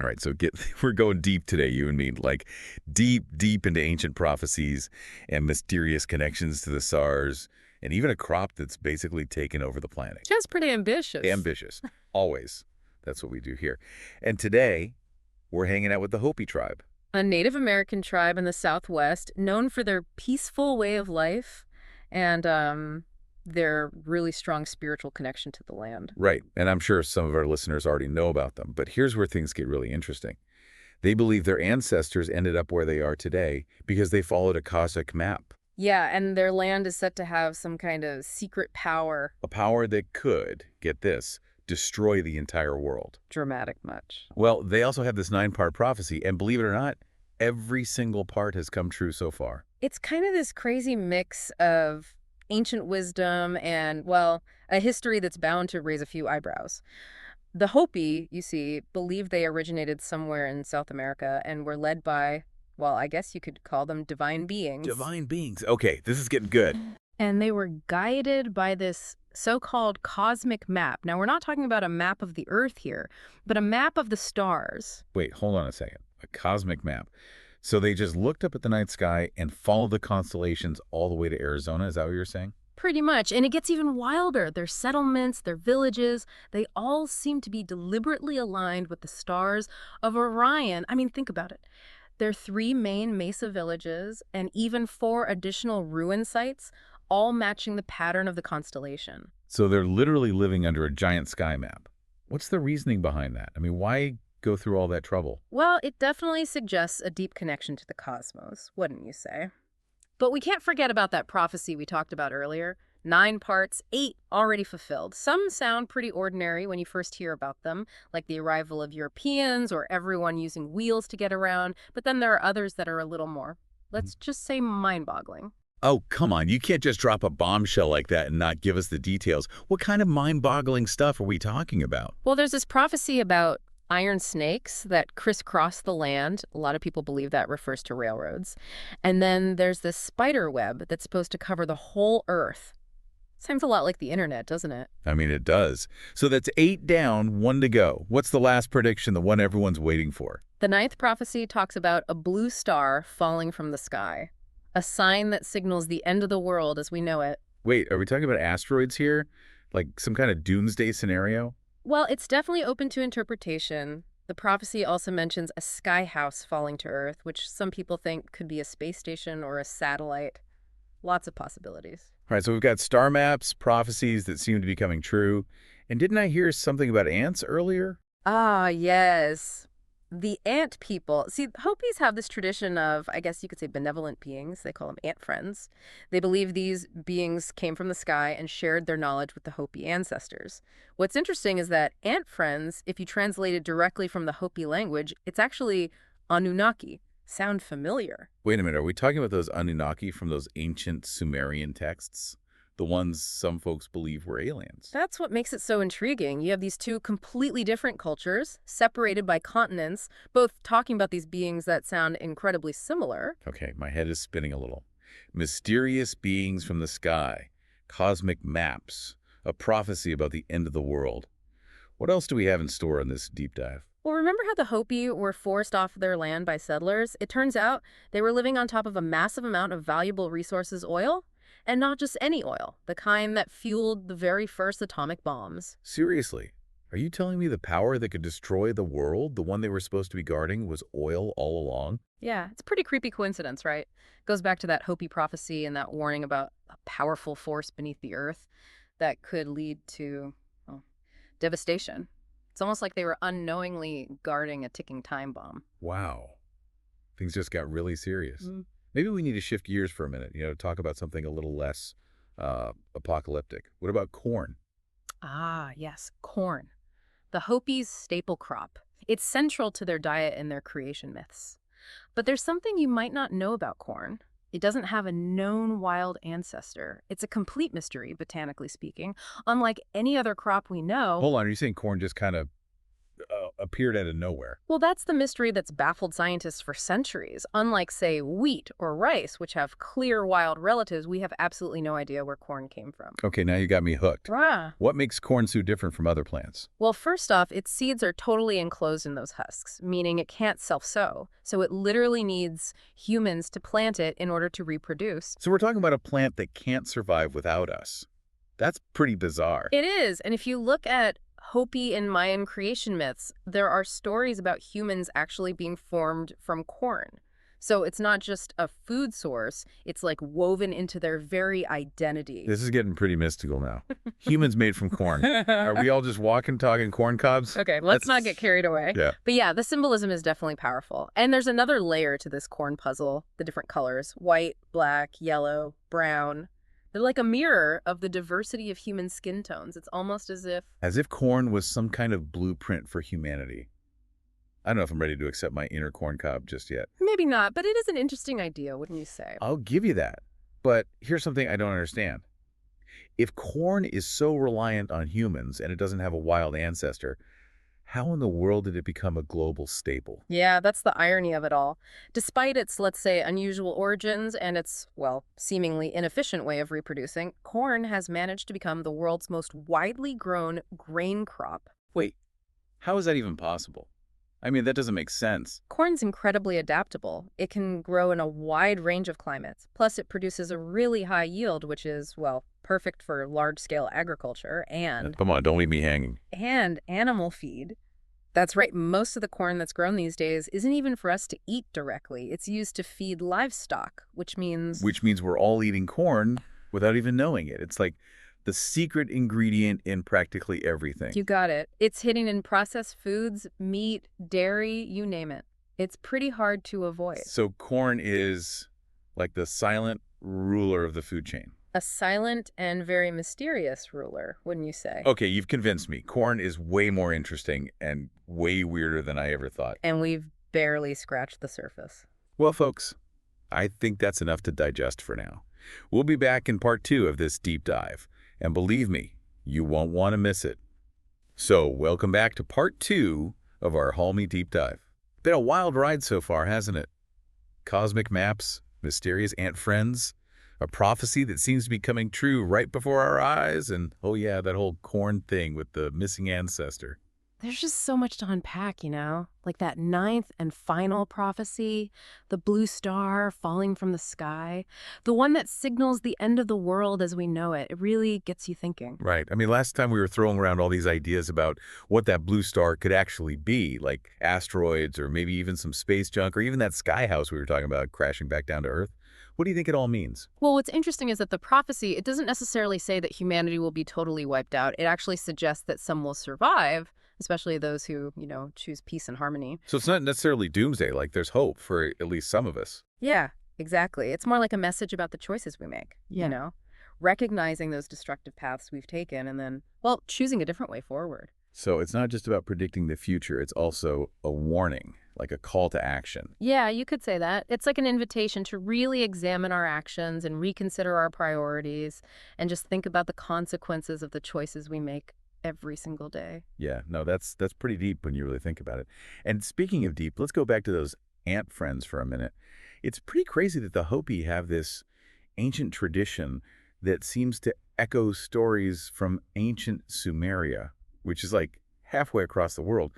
All right, so we're going deep today, you and me, like deep, deep into ancient prophecies and mysterious connections to the SARS, and even a crop that's basically taken over the planet. Just pretty ambitious. Ambitious, always. That's what we do here. And today, we're hanging out with the Hopi tribe. A Native American tribe in the Southwest, known for their peaceful way of life and their really strong spiritual connection to the land. Right, and I'm sure some of our listeners already know about them, but here's where things get really interesting. They believe their ancestors ended up where they are today because they followed a cosmic map, Yeah, and their land is said to have some kind of secret power. a power that could, get this, destroy the entire world. Dramatic much. Well, they also have this 9-part prophecy, and believe it or not, every single part has come true so far. It's kind of this crazy mix of ancient wisdom and, well, a history that's bound to raise a few eyebrows. The Hopi, you see, believe they originated somewhere in South America and were led by, well, I guess you could call them divine beings. Divine beings. Okay, this is getting good. And they were guided by this so-called cosmic map. Now, we're not talking about a map of the Earth here, but a map of the stars. Wait, hold on a second. A cosmic map. So they just looked up at the night sky and followed the constellations all the way to Arizona? Is that what you're saying? Pretty much. And it gets even wilder. Their settlements, their villages, they all seem to be deliberately aligned with the stars of Orion. I mean, think about it. There are 3 main mesa villages and even 4 additional ruin sites, all matching the pattern of the constellation. So they're literally living under a giant sky map. What's the reasoning behind that? I mean, why go through all that trouble? Well, it definitely suggests a deep connection to the cosmos, wouldn't you say? But we can't forget about that prophecy we talked about earlier. 9 parts, 8 already fulfilled. Some sound pretty ordinary when you first hear about them, like the arrival of Europeans or everyone using wheels to get around, but then there are others that are a little more, let's just say, mind-boggling. Oh, come on. You can't just drop a bombshell like that and not give us the details. What kind of mind-boggling stuff are we talking about? Well, there's this prophecy about iron snakes that crisscross the land. A lot of people believe that refers to railroads. And then there's this spider web that's supposed to cover the whole Earth. Sounds a lot like the internet, doesn't it? I mean, it does. So that's 8 down, 1 to go. What's the last prediction, the one everyone's waiting for? The 9th prophecy talks about a blue star falling from the sky, a sign that signals the end of the world as we know it. Wait, are we talking about asteroids here? Like some kind of doomsday scenario? Well, it's definitely open to interpretation. The prophecy also mentions a sky house falling to Earth, which some people think could be a space station or a satellite. Lots of possibilities. All right, so we've got star maps, prophecies that seem to be coming true. And didn't I hear something about ants earlier? Ah, yes. The ant people. See, Hopis have this tradition of, I guess you could say, benevolent beings. They call them ant friends. They believe these beings came from the sky and shared their knowledge with the Hopi ancestors. What's interesting is that ant friends, if you translate it directly from the Hopi language, it's actually Anunnaki. Sound familiar? Wait a minute, are we talking about those Anunnaki from those ancient Sumerian texts? The ones some folks believe were aliens. That's what makes it so intriguing. You have these 2 completely different cultures, separated by continents, both talking about these beings that sound incredibly similar. Okay, my head is spinning a little. Mysterious beings from the sky, cosmic maps, a prophecy about the end of the world. What else do we have in store in this deep dive? Well, remember how the Hopi were forced off their land by settlers? It turns out they were living on top of a massive amount of valuable resources, oil. And not just any oil, the kind that fueled the very first atomic bombs. Seriously, are you telling me the power that could destroy the world, the one they were supposed to be guarding, was oil all along? Yeah, it's a pretty creepy coincidence, right? Goes back to that Hopi prophecy and that warning about a powerful force beneath the earth that could lead to, well, devastation. It's almost like they were unknowingly guarding a ticking time bomb. Wow. Things just got really serious. Mm. Maybe we need to shift gears for a minute, talk about something a little less apocalyptic. What about corn? Ah, yes, corn. The Hopi's staple crop. It's central to their diet and their creation myths. But there's something you might not know about corn. It doesn't have a known wild ancestor. It's a complete mystery, botanically speaking. Unlike any other crop we know. Hold on, are you saying corn just kind of appeared out of nowhere. Well, that's the mystery that's baffled scientists for centuries. Unlike, say, wheat or rice, which have clear wild relatives, we have absolutely no idea where corn came from. Okay, now you got me hooked. Ah. What makes corn so different from other plants? Well, first off, its seeds are totally enclosed in those husks, meaning it can't self-sow. So it literally needs humans to plant it in order to reproduce. So we're talking about a plant that can't survive without us. That's pretty bizarre. It is. And if you look at Hopi and Mayan creation myths, there are stories about humans actually being formed from corn. So it's not just a food source, it's like woven into their very identity. This is getting pretty mystical now. Humans made from corn. Are we all just walking, talking corn cobs? Okay, let's not get carried away. Yeah. But yeah, the symbolism is definitely powerful. And there's another layer to this corn puzzle, the different colors: white, black, yellow, brown. They're like a mirror of the diversity of human skin tones. It's almost as if... As if corn was some kind of blueprint for humanity. I don't know if I'm ready to accept my inner corn cob just yet. Maybe not, but it is an interesting idea, wouldn't you say? I'll give you that. But here's something I don't understand. If corn is so reliant on humans and it doesn't have a wild ancestor, how in the world did it become a global staple? Yeah, that's the irony of it all. Despite its, let's say, unusual origins and its, well, seemingly inefficient way of reproducing, corn has managed to become the world's most widely grown grain crop. Wait, how is that even possible? I mean, that doesn't make sense. Corn's incredibly adaptable. It can grow in a wide range of climates. Plus, it produces a really high yield, which is, well, perfect for large-scale agriculture and Come on, don't leave me hanging. animal feed. That's right, most of the corn that's grown these days isn't even for us to eat directly. It's used to feed livestock, which means... Which means we're all eating corn without even knowing it. It's like the secret ingredient in practically everything. You got it. It's hidden in processed foods, meat, dairy, you name it. It's pretty hard to avoid. So corn is like the silent ruler of the food chain. A silent and very mysterious ruler, wouldn't you say? Okay, you've convinced me. Corn is way more interesting and way weirder than I ever thought. And we've barely scratched the surface. Well, folks, I think that's enough to digest for now. We'll be back in part 2 of this deep dive. And believe me, you won't want to miss it. So, welcome back to part 2 of our Halmy Deep Dive. Been a wild ride so far, hasn't it? Cosmic maps, mysterious ant friends, a prophecy that seems to be coming true right before our eyes, and oh yeah, that whole corn thing with the missing ancestor. There's just so much to unpack, you know? Like that ninth and final prophecy, the blue star falling from the sky, the one that signals the end of the world as we know it. It really gets you thinking. Right. I mean, last time we were throwing around all these ideas about what that blue star could actually be, like asteroids or maybe even some space junk or even that sky house we were talking about crashing back down to Earth. What do you think it all means? Well, what's interesting is that the prophecy, it doesn't necessarily say that humanity will be totally wiped out. It actually suggests that some will survive, especially those who, choose peace and harmony. So it's not necessarily doomsday, like there's hope for at least some of us. Yeah, exactly. It's more like a message about the choices we make, recognizing those destructive paths we've taken and then, well, choosing a different way forward. So it's not just about predicting the future, it's also a warning, like a call to action. Yeah, you could say that. It's like an invitation to really examine our actions and reconsider our priorities and just think about the consequences of the choices we make every single day. Yeah, no, that's pretty deep when you really think about it. And speaking of deep, let's go back to those ant friends for a minute. It's pretty crazy that the Hopi have this ancient tradition that seems to echo stories from ancient Sumeria, which is like halfway across the world.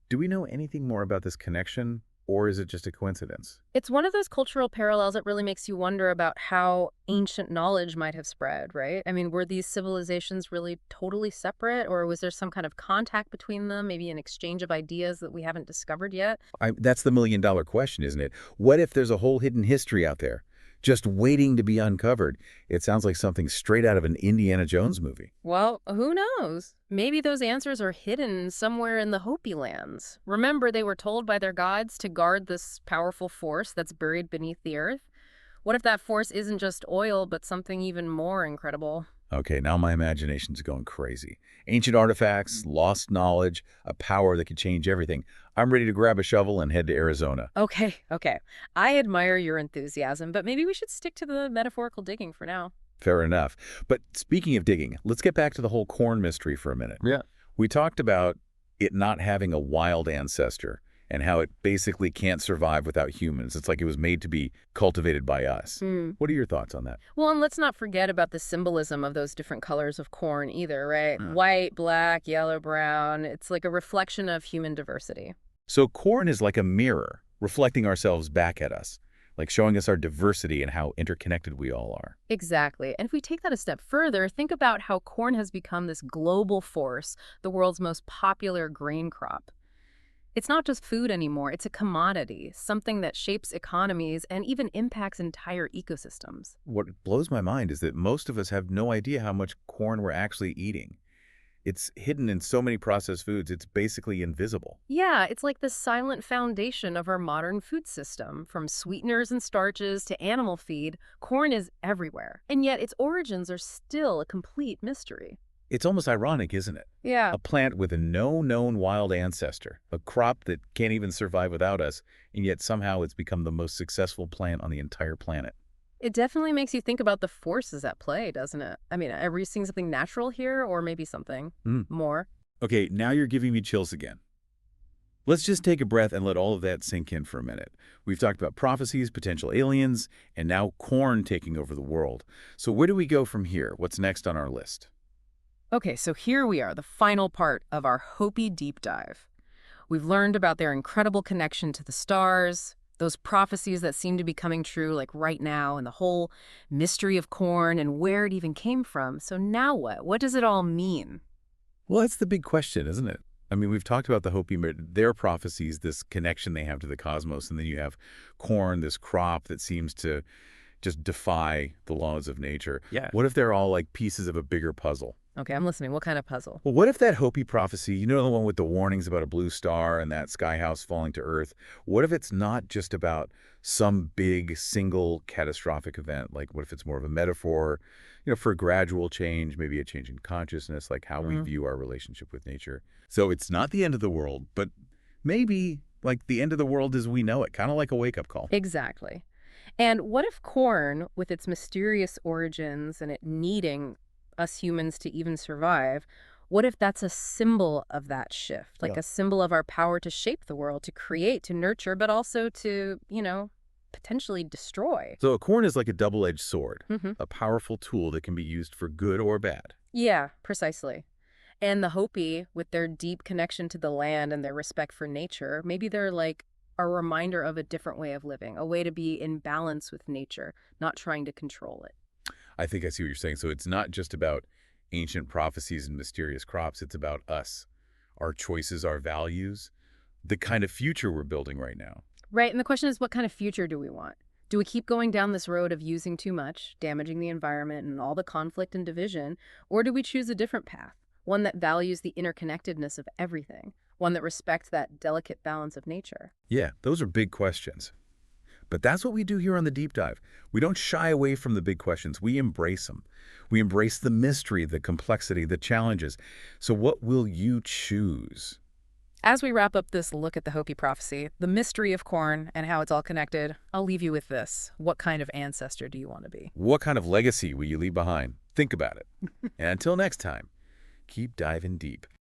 Do we know anything more about this connection, or is it just a coincidence? It's one of those cultural parallels that really makes you wonder about how ancient knowledge might have spread, right? I mean, were these civilizations really totally separate, or was there some kind of contact between them, maybe an exchange of ideas that we haven't discovered yet? That's the million-dollar question, isn't it? What if there's a whole hidden history out there, just waiting to be uncovered? It sounds like something straight out of an Indiana Jones movie. Well, who knows? Maybe those answers are hidden somewhere in the Hopi lands. Remember, they were told by their gods to guard this powerful force that's buried beneath the earth. What if that force isn't just oil, but something even more incredible? Okay, now my imagination's going crazy. Ancient artifacts, lost knowledge, a power that could change everything. I'm ready to grab a shovel and head to Arizona. Okay. I admire your enthusiasm, but maybe we should stick to the metaphorical digging for now. Fair enough. But speaking of digging, let's get back to the whole corn mystery for a minute. Yeah. We talked about it not having a wild ancestor and how it basically can't survive without humans. It's like it was made to be cultivated by us. Hmm. What are your thoughts on that? Well, and let's not forget about the symbolism of those different colors of corn either, right? Yeah. White, black, yellow, brown. It's like a reflection of human diversity. So corn is like a mirror, reflecting ourselves back at us, like showing us our diversity and how interconnected we all are. Exactly. And if we take that a step further, think about how corn has become this global force, the world's most popular grain crop. It's not just food anymore, it's a commodity, something that shapes economies and even impacts entire ecosystems. What blows my mind is that most of us have no idea how much corn we're actually eating. It's hidden in so many processed foods, it's basically invisible. Yeah, it's like the silent foundation of our modern food system. From sweeteners and starches to animal feed, corn is everywhere. And yet its origins are still a complete mystery. It's almost ironic, isn't it? Yeah, A plant with a no known wild ancestor, a crop that can't even survive without us, and yet somehow it's become the most successful plant on the entire planet. it definitely makes you think about the forces at play, doesn't it? I mean, are we seeing something natural here or maybe something Hmm. more? Okay, now you're giving me chills again. Let's just take a breath and let all of that sink in for a minute. We've talked about prophecies, potential aliens, and now corn taking over the world. So where do we go from here? What's next on our list? Okay, so here we are, the final part of our Hopi deep dive. We've learned about their incredible connection to the stars, those prophecies that seem to be coming true like right now, and the whole mystery of corn and where it even came from. So now what? What does it all mean? Well, that's the big question, isn't it? I mean, we've talked about the Hopi, their prophecies, this connection they have to the cosmos, and then you have corn, this crop that seems to just defy the laws of nature. Yeah. What if they're all like pieces of a bigger puzzle? Okay, I'm listening. What kind of puzzle? Well, what if that Hopi prophecy, you know, the one with the warnings about a blue star and that sky house falling to Earth, what if it's not just about some big single catastrophic event? Like, what if it's more of a metaphor, for a gradual change, maybe a change in consciousness, like how we view our relationship with nature? So it's not the end of the world, but maybe like the end of the world as we know it, kind of like a wake-up call. Exactly. And what if corn, with its mysterious origins and it needing us humans to even survive, what if that's a symbol of that shift? Like Yeah. a symbol of our power to shape the world, to create, to nurture, but also to, potentially destroy? So a corn is like a double-edged sword, Hmm. a powerful tool that can be used for good or bad. Yeah, precisely. And the Hopi, with their deep connection to the land and their respect for nature, maybe they're like a reminder of a different way of living, a way to be in balance with nature, not trying to control it. I think I see what you're saying. So it's not just about ancient prophecies and mysterious crops. It's about us, our choices, our values, the kind of future we're building right now. Right, and the question is, what kind of future do we want? Do we keep going down this road of using too much, damaging the environment and all the conflict and division, or do we choose a different path, one that values the interconnectedness of everything, one that respects that delicate balance of nature? Yeah, those are big questions. But that's what we do here on the Deep Dive. We don't shy away from the big questions. We embrace them. We embrace the mystery, the complexity, the challenges. So what will you choose? As we wrap up this look at the Hopi prophecy, the mystery of corn and how it's all connected, I'll leave you with this. What kind of ancestor do you want to be? What kind of legacy will you leave behind? Think about it. And until next time, keep diving deep.